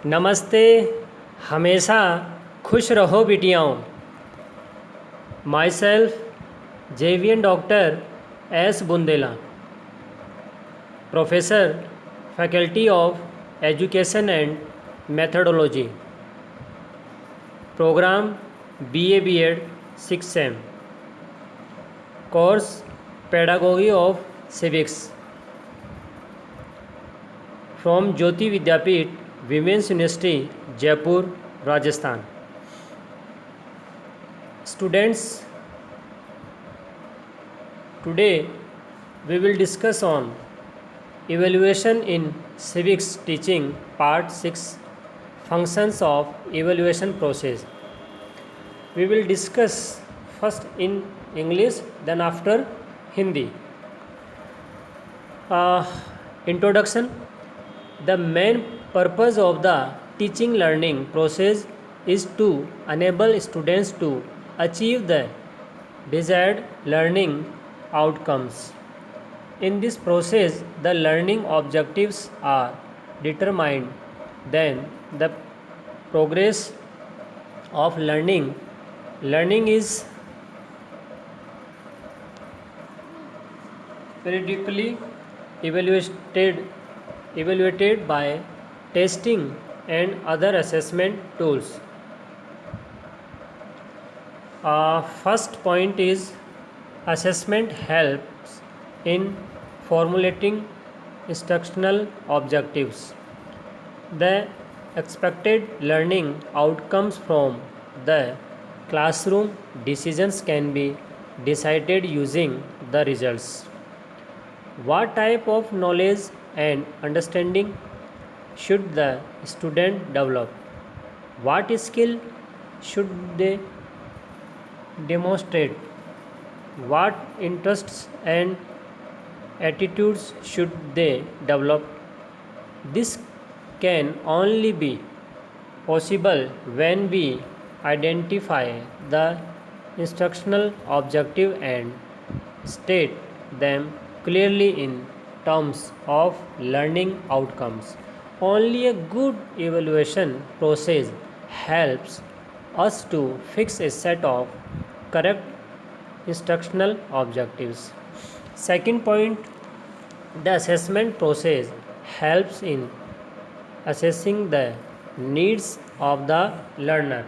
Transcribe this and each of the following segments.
नमस्ते। हमेशा खुश रहो बिटियाओं। माई सेल्फ जेवियन doctor S Bundela, professor faculty of education and methodology, program BA B.Ed 6 sem, course pedagogy of civics from Jyoti Vidyapeeth women's university Jaipur Rajasthan. Students, today we will discuss on evaluation in civics teaching part 6, functions of evaluation process. We will discuss first in English, then after Hindi. Introduction. The main purpose of the teaching learning process is to enable students to achieve the desired learning outcomes. In this process, the learning objectives are determined, then the progress of learning is periodically evaluated by testing and other assessment tools. First point is assessment helps in formulating instructional objectives. The expected learning outcomes from the classroom decisions can be decided using the results. What type of knowledge and understanding should the student develop? What skill should they demonstrate? What interests and attitudes should they develop? This can only be possible when we identify the instructional objective and state them clearly in terms of learning outcomes. Only a good evaluation process helps us to fix a set of correct instructional objectives. Second point, the assessment process helps in assessing the needs of the learner.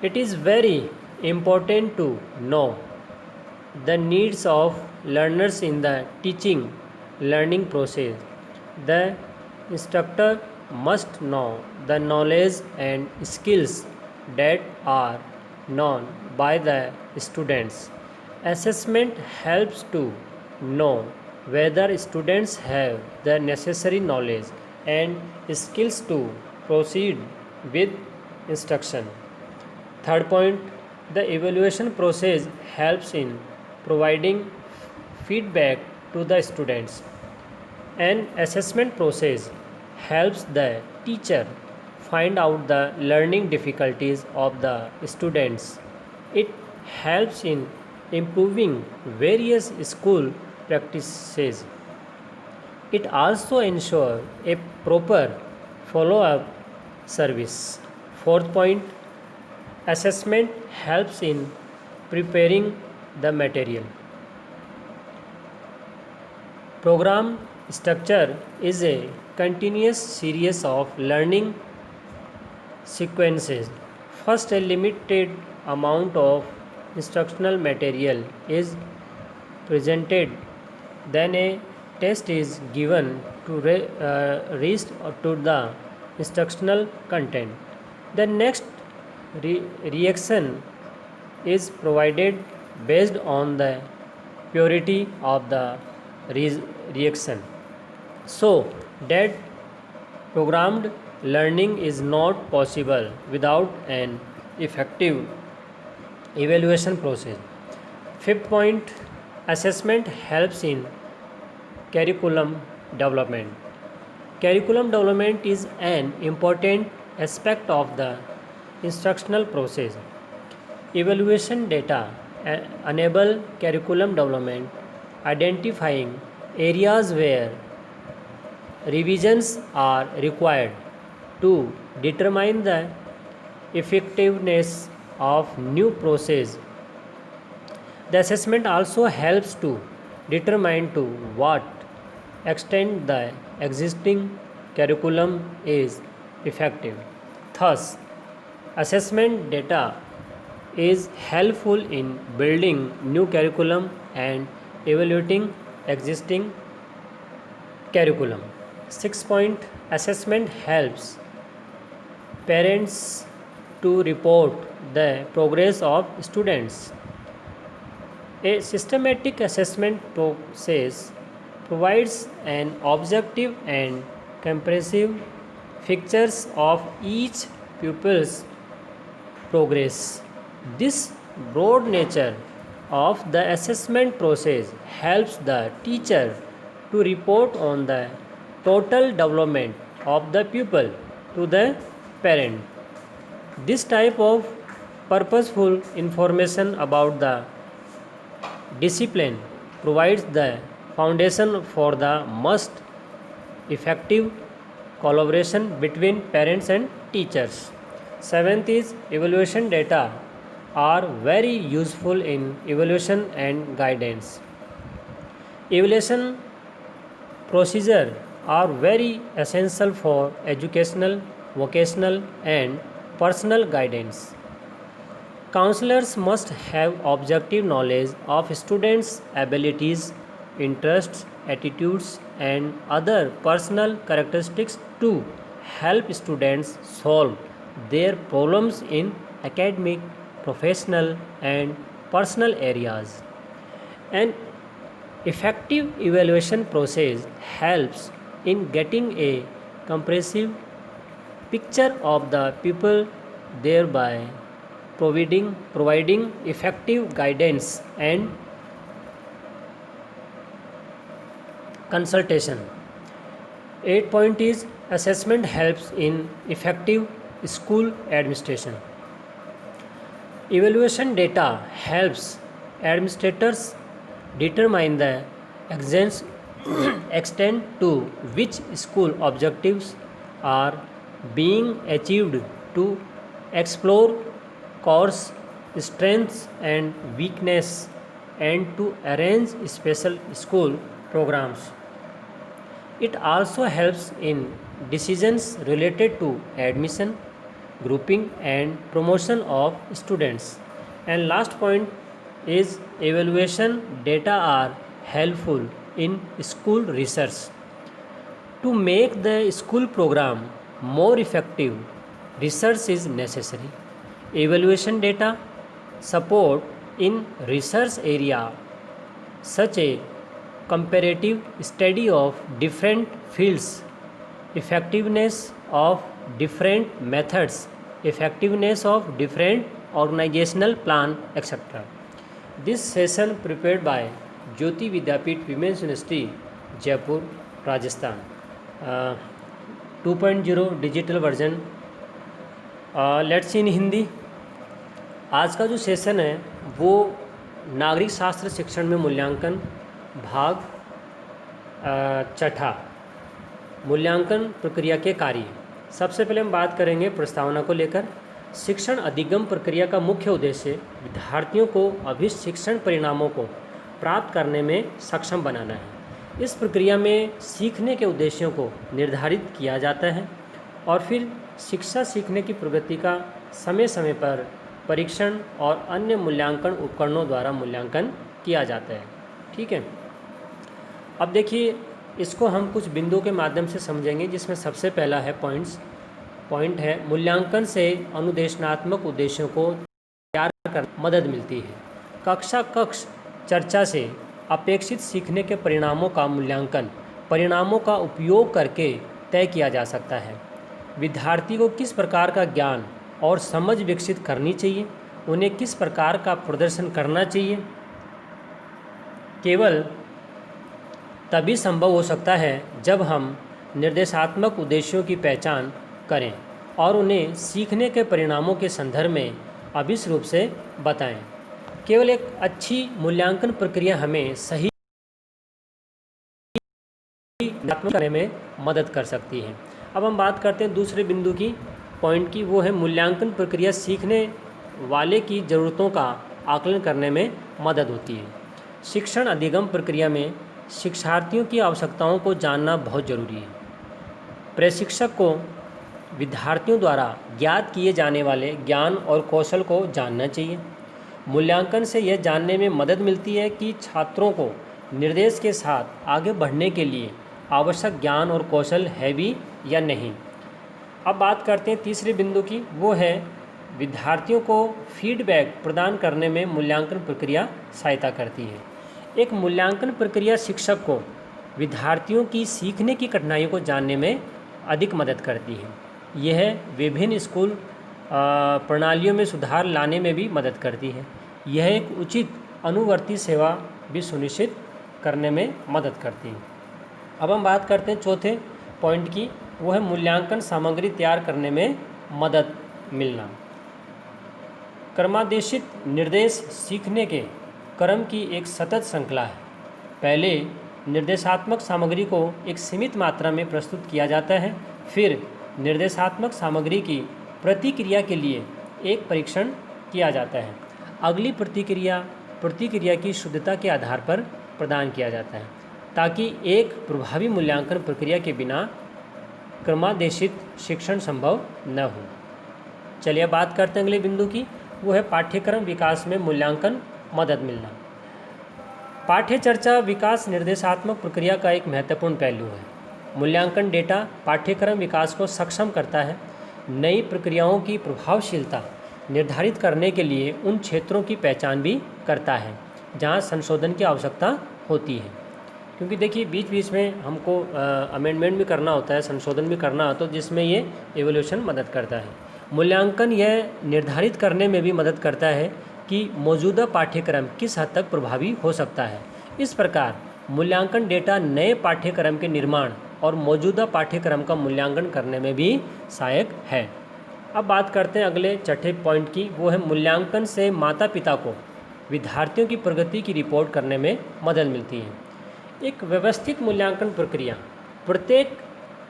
It is very important to know the needs of learners in the teaching learning process. The instructor must know the knowledge and skills that are known by the students. Assessment helps to know whether students have the necessary knowledge and skills to proceed with instruction. Third point, the evaluation process helps in providing feedback to the students. An assessment process helps the teacher find out the learning difficulties of the students. It helps in improving various school practices. It also ensures a proper follow-up service. Fourth point, assessment helps in preparing the material. Program structure is a continuous series of learning sequences. First, a limited amount of instructional material is presented, then a test is given to reach to the instructional content. The next reaction is provided based on the purity of the reaction, so that programmed learning is not possible without an effective evaluation process. Fifth point, assessment helps in curriculum development. Curriculum development is an important aspect of the instructional process. Evaluation data enable curriculum development, identifying areas where revisions are required to determine the effectiveness of new process. The assessment also helps to determine to what extent the existing curriculum is effective. Thus, assessment data is helpful in building new curriculum and evaluating existing curriculum. 6 point assessment helps parents to report the progress of students. A systematic assessment process provides an objective and comprehensive pictures of each pupil's progress. This broad nature of the assessment process helps the teacher to report on the total development of the pupil to the parent. This type of purposeful information about the discipline provides the foundation for the most effective collaboration between parents and teachers. Seventh is evaluation data are very useful in evaluation and guidance. Evaluation procedure are very essential for educational, vocational and personal guidance. Counselors must have objective knowledge of students' abilities, interests, attitudes, and other personal characteristics to help students solve their problems in academic, professional, and personal areas. An effective evaluation process helps in getting a comprehensive picture of the pupil, thereby providing effective guidance and consultation. 8 point is assessment helps in effective school administration. Evaluation data helps administrators determine the extent to which school objectives are being achieved, to explore course strengths and weakness, and to arrange special school programs. It also helps in decisions related to admission, grouping and promotion of students. And last point is evaluation data are helpful in school research. To make the school program more effective, research is necessary. Evaluation data support in research area such a comparative study of different fields, effectiveness of different methods, effectiveness of different organizational plan, etc. This session prepared by Jyoti Vidyapeeth Women's University, Jaipur, Rajasthan. 2.0 digital version. Let's see in Hindi. आज का जो session है वो नागरिक शास्त्र शिक्षण में मूल्यांकन भाग छठा, मूल्यांकन प्रक्रिया के कार्य. सबसे पहले हम बात करेंगे प्रस्तावना को लेकर. शिक्षण अधिगम प्रक्रिया का मुख्य उद्देश्य विद्यार्थियों को अभीष्ट शिक्षण परिणामों को प्राप्त करने में सक्षम बनाना है. इस प्रक्रिया में सीखने के उद्देश्यों को निर्धारित किया जाता है और फिर शिक्षा सीखने की प्रगति का समय समय पर परीक्षण और अन्य मूल्यांकन उपकरणों द्वारा मूल्यांकन किया जाता है. ठीक है. अब देखिए, इसको हम कुछ बिंदुओं के माध्यम से समझेंगे, जिसमें सबसे पहला है पॉइंट है मूल्यांकन से अनुदेशनात्मक उद्देश्यों को तैयार कर मदद मिलती है. कक्ष चर्चा से अपेक्षित सीखने के परिणामों का मूल्यांकन परिणामों का उपयोग करके तय किया जा सकता है. विद्यार्थी को किस प्रकार का ज्ञान और समझ विकसित करनी चाहिए, उन्हें किस प्रकार का प्रदर्शन करना चाहिए, केवल तभी संभव हो सकता है जब हम निर्देशात्मक उद्देश्यों की पहचान करें और उन्हें सीखने के परिणामों के संदर्भ में अभिष्ट रूप से बताएं. केवल एक अच्छी मूल्यांकन प्रक्रिया हमें सही नियंत्रित करने में मदद कर सकती है। अब हम बात करते हैं दूसरे बिंदु की पॉइंट की, वो है मूल्यांकन प्रक्रिया सीखने वाले की ज़रूरतों का आकलन करने में मदद होती है। शिक्षण अधिगम प्रक्रिया में शिक्षार्थियों की आवश्यकताओं को जानना बहुत ज़रूरी है। प्रशिक्षक को विद्यार्थियों द्वारा ज्ञात किए जाने वाले ज्ञान और कौशल को जानना चाहिए। मूल्यांकन से यह जानने में मदद मिलती है कि छात्रों को निर्देश के साथ आगे बढ़ने के लिए आवश्यक ज्ञान और कौशल है भी या नहीं। अब बात करते हैं तीसरे बिंदु की, वो है विद्यार्थियों को फीडबैक प्रदान करने में मूल्यांकन प्रक्रिया सहायता करती है। एक मूल्यांकन प्रक्रिया शिक्षक को विद्यार्थियों की सीखने की कठिनाइयों को जानने में अधिक मदद करती है। यह विभिन्न स्कूल प्रणालियों में सुधार लाने में भी मदद करती है। यह एक उचित अनुवर्ती सेवा भी सुनिश्चित करने में मदद करती है। अब हम बात करते हैं चौथे पॉइंट की, वो है मूल्यांकन सामग्री तैयार करने में मदद मिलना। क्रमादेशित निर्देश सीखने के क्रम की एक सतत श्रृंखला है। पहले निर्देशात्मक सामग्री को एक सीमित मात्रा में प्रस्तुत किया जाता है, फिर निर्देशात्मक सामग्री की प्रतिक्रिया के लिए एक परीक्षण किया जाता है। अगली प्रतिक्रिया की शुद्धता के आधार पर प्रदान किया जाता है, ताकि एक प्रभावी मूल्यांकन प्रक्रिया के बिना क्रमादेशित शिक्षण संभव न हो। चलिए बात करते हैं अगले बिंदु की, वो है पाठ्यक्रम विकास में मूल्यांकन मदद मिलना। पाठ्य चर्चा विकास निर्देशात्मक प्रक्रिया का एक महत्वपूर्ण पहलू है। मूल्यांकन डेटा पाठ्यक्रम विकास को सक्षम करता है। नई प्रक्रियाओं की प्रभावशीलता निर्धारित करने के लिए उन क्षेत्रों की पहचान भी करता है जहां संशोधन की आवश्यकता होती है। क्योंकि देखिए बीच बीच में हमको अमेंडमेंट भी करना होता है, संशोधन भी करना होता है, जिसमें ये एवोल्यूशन मदद करता है। मूल्यांकन यह निर्धारित करने में भी मदद करता है कि मौजूदा पाठ्यक्रम किस हद तक प्रभावी हो सकता है। इस प्रकार मूल्यांकन डेटा नए पाठ्यक्रम के निर्माण और मौजूदा पाठ्यक्रम का मूल्यांकन करने में भी सहायक है। अब बात करते हैं अगले छठे पॉइंट की, वो है मूल्यांकन से माता पिता को विद्यार्थियों की प्रगति की रिपोर्ट करने में मदद मिलती है। एक व्यवस्थित मूल्यांकन प्रक्रिया प्रत्येक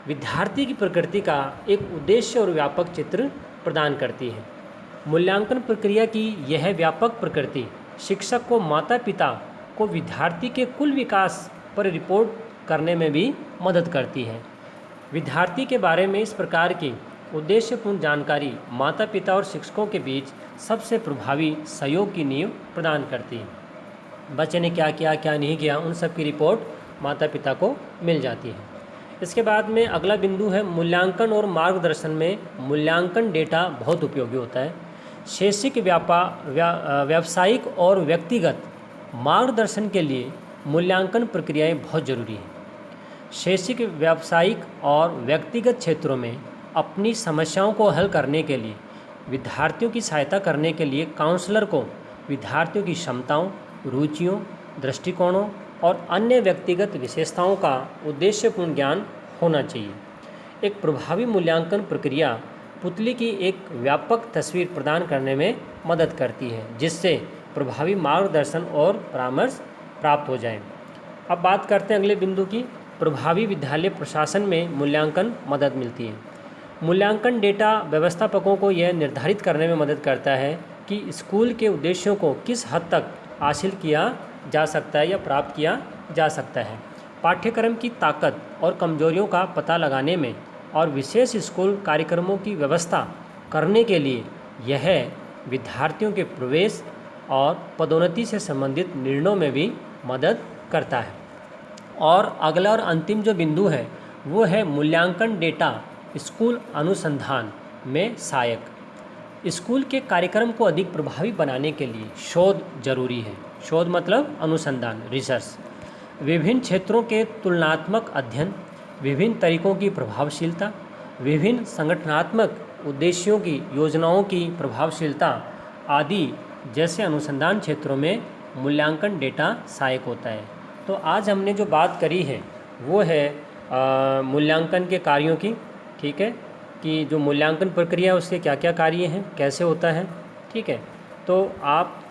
विद्यार्थी की प्रकृति का एक उद्देश्य और व्यापक चित्र प्रदान करती है। मूल्यांकन प्रक्रिया की यह व्यापक प्रकृति शिक्षक को माता पिता को विद्यार्थी के कुल विकास पर रिपोर्ट करने में भी मदद करती है। विद्यार्थी के बारे में इस प्रकार की उद्देश्यपूर्ण जानकारी माता पिता और शिक्षकों के बीच सबसे प्रभावी सहयोग की नींव प्रदान करती है। बच्चे ने क्या किया, क्या नहीं किया, उन सब की रिपोर्ट माता पिता को मिल जाती है। इसके बाद में अगला बिंदु है मूल्यांकन और मार्गदर्शन में मूल्यांकन डेटा बहुत उपयोगी होता है। शैक्षिक व्यावसायिक और व्यक्तिगत मार्गदर्शन के लिए मूल्यांकन प्रक्रियाएं बहुत ज़रूरी हैं। शैक्षिक व्यावसायिक और व्यक्तिगत क्षेत्रों में अपनी समस्याओं को हल करने के लिए विद्यार्थियों की सहायता करने के लिए काउंसलर को विद्यार्थियों की क्षमताओं, रुचियों, दृष्टिकोणों और अन्य व्यक्तिगत विशेषताओं का उद्देश्यपूर्ण ज्ञान होना चाहिए। एक प्रभावी मूल्यांकन प्रक्रिया पुतली की एक व्यापक तस्वीर प्रदान करने में मदद करती है, जिससे प्रभावी मार्गदर्शन और परामर्श प्राप्त हो जाए। अब बात करते हैं अगले बिंदु की, प्रभावी विद्यालय प्रशासन में मूल्यांकन मदद मिलती है। मूल्यांकन डेटा व्यवस्थापकों को यह निर्धारित करने में मदद करता है कि स्कूल के उद्देश्यों को किस हद तक हासिल किया जा सकता है या प्राप्त किया जा सकता है। पाठ्यक्रम की ताकत और कमजोरियों का पता लगाने में और विशेष स्कूल कार्यक्रमों की व्यवस्था करने के लिए यह विद्यार्थियों के प्रवेश और पदोन्नति से संबंधित निर्णयों में भी मदद करता है। और अगला और अंतिम जो बिंदु है वो है मूल्यांकन डेटा स्कूल अनुसंधान में सहायक। स्कूल के कार्यक्रम को अधिक प्रभावी बनाने के लिए शोध जरूरी है। शोध मतलब अनुसंधान, रिसर्च। विभिन्न क्षेत्रों के तुलनात्मक अध्ययन, विभिन्न तरीकों की प्रभावशीलता, विभिन्न संगठनात्मक उद्देश्यों की योजनाओं की प्रभावशीलता आदि जैसे अनुसंधान क्षेत्रों में मूल्यांकन डेटा सहायक होता है। तो आज हमने जो बात करी है वो है मूल्यांकन के कार्यों की, ठीक है, कि जो मूल्यांकन प्रक्रिया उसके क्या क्या कार्य हैं, कैसे होता है, ठीक है। तो आप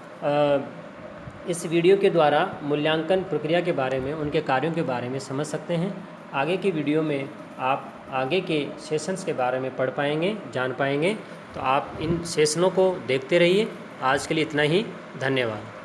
इस वीडियो के द्वारा मूल्यांकन प्रक्रिया के बारे में, उनके कार्यों के बारे में समझ सकते हैं। आगे की वीडियो में आप आगे के सेशंस के बारे में पढ़ पाएंगे, जान पाएंगे। तो आप इन सेशनों को देखते रहिए। आज के लिए इतना ही, धन्यवाद।